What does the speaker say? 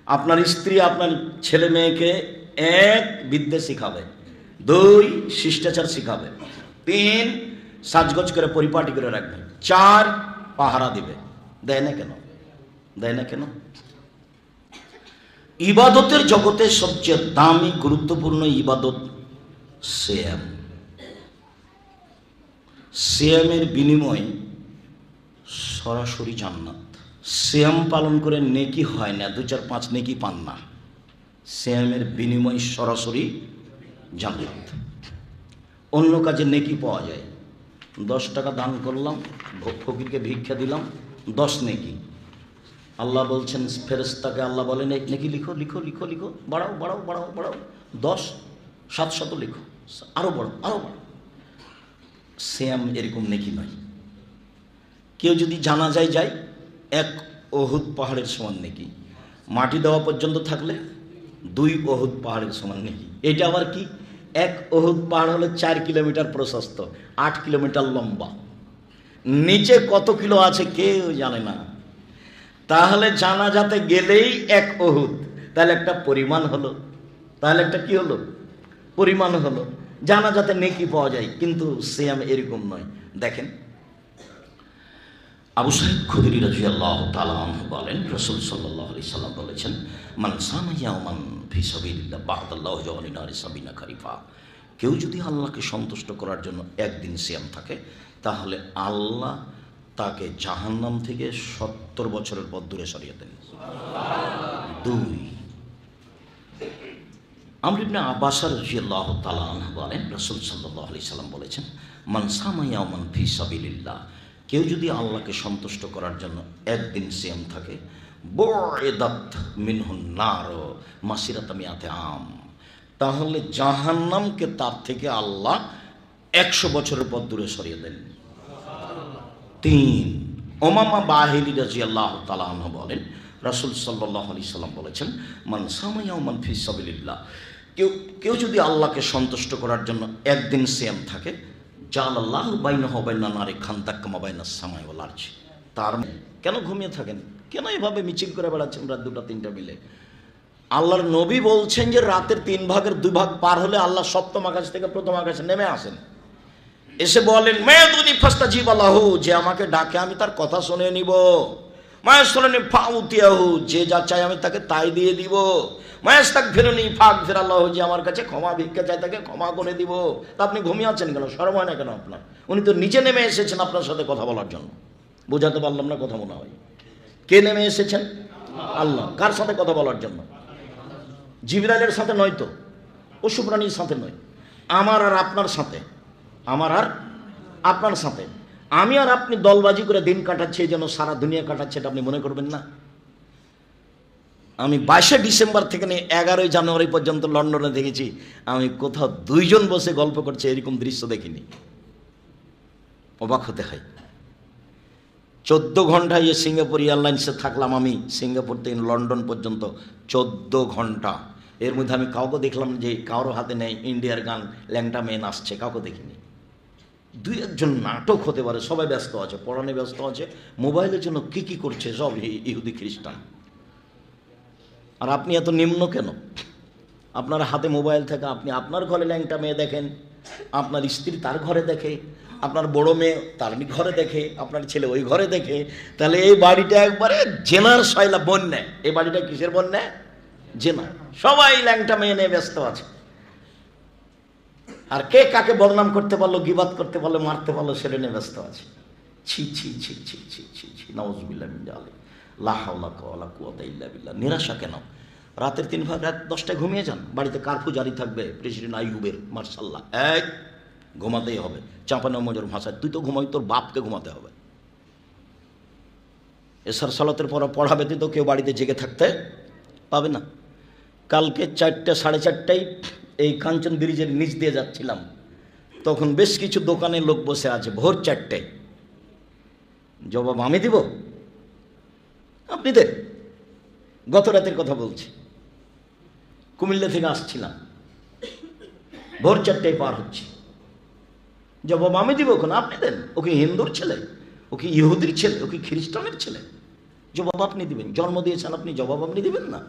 আপনার স্ত্রী আপনার ছেলে মেয়েকে 1 বিদ্যে শিখাবে, 2 শিষ্টাচার শিখাবে, 3 সাজগোজ করে পরিপাটি করে রাখবে, 4 পাহারা দিবে। দেয় না কেন? দেয় না কেন? ইবাদতের জগতে সবচেয়ে দামি গুরুত্বপূর্ণ ইবাদত সিয়াম। সিয়ামের বিনিময়ে সরাসরি জান্নাত। সিয়াম পালন করে নেকি হয় না, 2, 4, 5 নেকি পান না। সিয়ামের বিনিময়ে সরাসরি জান্নাত। অন্য কাজে নেকি পাওয়া যায়। 10 টাকা দান করলাম, ফকিরকে ভিক্ষা দিলাম, 10 নেকি। আল্লাহ বলছেন ফেরেশতাকে, আল্লাহ বলেন এই নেকি লিখো লিখো লিখো লিখো, বাড়াও বাড়াও বাড়াও বাড়াও, 10 700 লিখো, আরো বড় আরো বড়। সিয়াম এরকম নেকি নয়। কেউ যদি জানাজায় যায় 1 ওহুদ পাহাড়ের সমান নেকি, মাটি দেওয়া পর্যন্ত থাকলে 2 ওহুদ পাহাড়ের সমান নেকি। এটা আবার কি? 1 ওহুদ পাহাড় হলো 4 কিলোমিটার প্রশস্ত, 8 কিলোমিটার লম্বা, নিচে কত কিলো আছে কেউ জানে না। তাহলে জানাজাতে গেলেই 1 ওহুদ, তাহলে একটা পরিমাণ হলো, তাহলে একটা কি হলো? পরিমাণ হলো। জানাজাতে নেকি পাওয়া যায়, কিন্তু সিয়াম এরকম নয়। দেখেন, আবু সাঈদ খুদরি রাদিয়াল্লাহু তাআলা আনহু বলেন, রাসূল সাল্লাল্লাহু আলাইহি সাল্লাম বলেছেন, মান সামা ইয়াওমান ফি সাবিলিল্লাহ বা'দাল্লাহু জাওয়ালি নারি সাবিনা খারিফা। কেউ যদি আল্লাহকে সন্তুষ্ট করার জন্য একদিন সিয়াম থাকে, তাহলে আল্লাহ তাকে জাহান্নাম থেকে 70 বছরের পথ দূরে সরিয়ে দেন। 2, আমর ইবনে আব্বাস রাদিয়াল্লাহু তাআলা আনহু বলেন, রাসূল সাল্লাল্লাহু আলাইহি সাল্লাম বলেছেন, মান সামা ইয়াওমান ফি সাবিলিল্লাহ। কেউ যদি আল্লাহকে সন্তুষ্ট করার জন্য একদিন সিয়াম থাকে, বুইদাত মিনহুন নার মাসিরাত মিয়াতে আম, তাহলে জাহান্নামকে তার থেকে আল্লাহ 100 বছরের পথ দূরে সরিয়ে দেন। 3, উমামা বাহিলি রাদিয়াল্লাহু তাআলা আনহু বলেন, রাসূল সাল্লাল্লাহু আলাইহি সাল্লাম বলেছেন, মান সামা ইয়াওমান ফি সাবিলিল্লাহ। কেউ যদি আল্লাহকে সন্তুষ্ট করার জন্য একদিন সিয়াম থাকে, জালাল্লাহু বাইনাহু ওয়া বাইনা নারি খান্দাক কামা বাইনাস সামাই ওয়াল আরজ। তার কেন ঘুমিয়ে থাকেন? কেন এভাবে মিছিল করে বেড়াচ্ছেন রাত 2টা 3টা মিলে? আল্লাহর নবী বলছেন যে রাতের 3 ভাগের 2 ভাগ পার হলে আল্লাহ 7ম আকাশ থেকে 1ম আকাশে নেমে আসেন, এসে বলেন মায়াদুনি ফাস্তাজিব লাহু, যে আমাকে ডাকে আমি তার কথা শুনে নিব। মায়াসুলনি ফাউতিয়াহু, যে যা চাই আমি তাকে তাই দিয়ে দিব। মায়াস্তাগফিরুনি ফাগফিরাল্লাহু, যে আমার কাছে ক্ষমা ভিক্ষা চায় তাকে ক্ষমা করে দিব। তা আপনি ঘুমিয়ে আছেন কেন? শরম হয় না কেন আপনার? উনি তো নিচে নেমে এসেছেন আপনার সাথে কথা বলার জন্য। বোঝাতে পারলাম না কথা? মনে হয় কে নেমে এসেছেন? আল্লাহ। কার সাথে কথা বলার জন্য? জিবরাইলের সাথে নয় তো, পশু প্রাণীর সাথে নয়, আমার আর আপনার সাথে, আমার আর আপনার সাথে। আমি আর আপনি দলবাজি করে দিন কাটাচ্ছি, যেন সারা দুনিয়া কাটাচ্ছে, এটা আপনি মনে করবেন না? আমি 22শে ডিসেম্বর থেকে নিয়ে 11ই জানুয়ারি পর্যন্ত লন্ডনে দেখেছি, আমি কোথাও 2 জন বসে গল্প করছে এরকম দৃশ্য দেখিনি। অবাক হতে হয়। 14 ঘন্টা সিঙ্গাপুর এয়ারলাইন্সে থাকলাম আমি, সিঙ্গাপুর থেকে লন্ডন পর্যন্ত 14 ঘন্টা। এর মধ্যে আমি কাউকে দেখলাম যে কারো হাতে নেই ইন্ডিয়ার গান, ল্যাংটা মেয়ে নাচছে, কাউকে দেখিনি। 2-1 নাটক হতে পারে, সবাই ব্যস্ত আছে, পড়ানে ব্যস্ত আছে, মোবাইলের জন্য কি করছে সব ইহুদি খ্রিস্টান। আর আপনি এত নিম্ন কেন? আপনার হাতে মোবাইল থাকে, আপনি আপনার ঘরে ল্যাংটা মেয়ে দেখেন, আপনার স্ত্রী তার ঘরে দেখে, আপনার বড় মেয়ে তার ঘরে দেখে, আপনার ছেলে ওই ঘরে দেখে। তাহলে এই বাড়িটা একবারে জেনার সয়লা বন্যা। এই বাড়িটা কিসের বন্যা? জেনা। সবাই ল্যাংটা মেয়ে নিয়ে ব্যস্ত আছে। আর কে কাকে বদনাম করতে পারলো, গিবাত করতে পারলো, মারতে পারলো, সেটা নিয়ে ব্যস্ত আছে। ছি ছি ছি ছি ছি ছি ছি, নাউযুবিল্লাহি মিন যালিক, লা হাওলা ওয়ালা কুওয়াতা ইল্লা বিল্লাহ। নিরাশা কেন? রাতের 3 ভাগ রাত 10টায় ঘুমিয়ে যান, বাড়িতে কারফিউ জারি থাকবে প্রেসিডেন্ট আইয়ুবের, মার্শাল্লাহ, ঘুমাতেই হবে। চাঁপানো মজুর ভাষায়, তুই তো ঘুমাই, তোর বাপকে ঘুমাতে হবে। এশার সালাতের পর পড়া ব্যতীত কেউ বাড়িতে জেগে থাকতে পাবে না। কালকে 4টা 4:30টায় এই কাঞ্চন ব্রিজের নিচ দিয়ে যাচ্ছিলাম, তখন বেশ কিছু দোকানে লোক বসে আছে। ভোর 4টায় জবাব আমি দিব? আপনি দেন। গত রাতের কথা বলছি, কুমিল্লা থেকে আসছিলাম, ভোর 4টায় পার হচ্ছি, জবাব আমি দিব কেন? আপনি দেন। ও কি হিন্দুর ছেলে? ও কি ইহুদির ছেলে? ও কি খ্রিস্টানের ছেলে? জবাব আপনি দিবেন। জন্ম দিয়েছেন আপনি, জবাব আপনি দিবেন না?